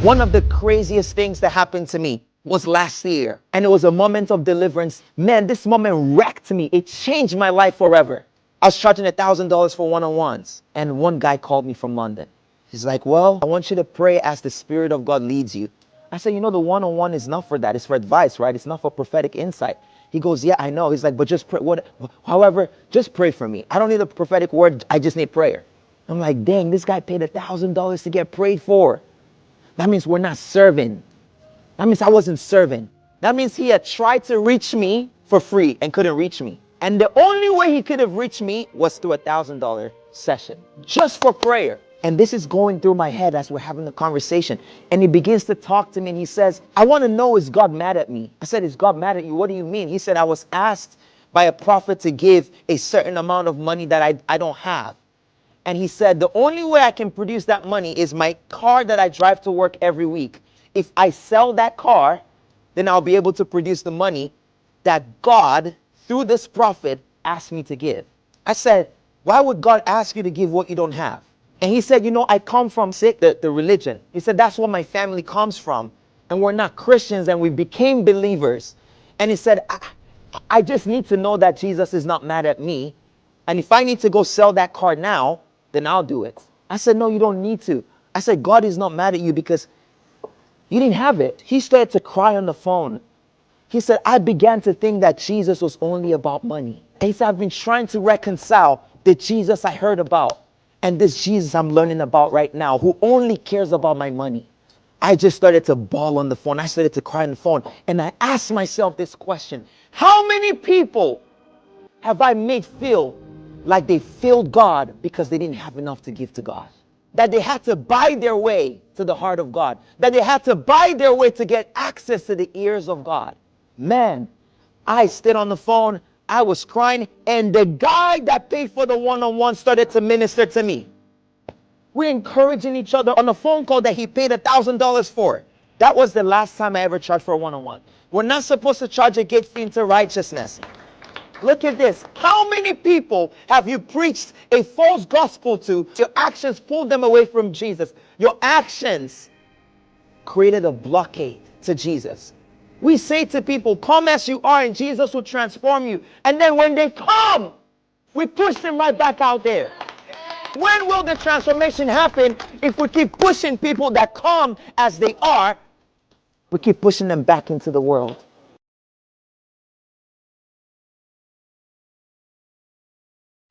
One of the craziest things that happened to me was last year, and it was a moment of deliverance. Man, this moment wrecked me. It changed my life forever. I was charging $1,000 for one-on-ones, and one guy called me from London. He's like, well, I want you to pray as the Spirit of God leads you. I said, you know, the one-on-one is not for that. It's for advice, right? It's not for prophetic insight. He goes, yeah, I know. He's like, but just pray. However, just pray for me. I don't need a prophetic word. I just need prayer. I'm like, dang, this guy paid $1,000 to get prayed for. That means we're not serving. That means I wasn't serving. That means he had tried to reach me for free and couldn't reach me. And the only way he could have reached me was through $1,000 session, just for prayer. And this is going through my head as we're having the conversation. And he begins to talk to me and he says, I want to know, is God mad at me? I said, is God mad at you? What do you mean? He said, I was asked by a prophet to give a certain amount of money that I don't have. And he said, the only way I can produce that money is my car that I drive to work every week. If I sell that car, then I'll be able to produce the money that God, through this prophet, asked me to give. I said, why would God ask you to give what you don't have? And he said, you know, I come from the religion. He said, that's where my family comes from. And we're not Christians and we became believers. And he said, I just need to know that Jesus is not mad at me. And if I need to go sell that car now, then I'll do it. I said, no, you don't need to. I said, God is not mad at you because you didn't have it. He started to cry on the phone. He said, I began to think that Jesus was only about money. He said, I've been trying to reconcile the Jesus I heard about and this Jesus I'm learning about right now who only cares about my money. I just started to bawl on the phone. I started to cry on the phone. And I asked myself this question: how many people have I made feel like they failed God because they didn't have enough to give to God? That they had to buy their way to the heart of God. That they had to buy their way to get access to the ears of God. Man, I stayed on the phone. I was crying. And the guy that paid for the one-on-one started to minister to me. We're encouraging each other on a phone call that he paid $1,000 for. That was the last time I ever charged for a one-on-one. We're not supposed to charge a gate fee into righteousness. Look at this. How many people have you preached a false gospel to? Your actions pulled them away from Jesus. Your actions created a blockade to Jesus. We say to people, come as you are and Jesus will transform you. And then when they come, we push them right back out there. When will the transformation happen if we keep pushing people that come as they are? We keep pushing them back into the world.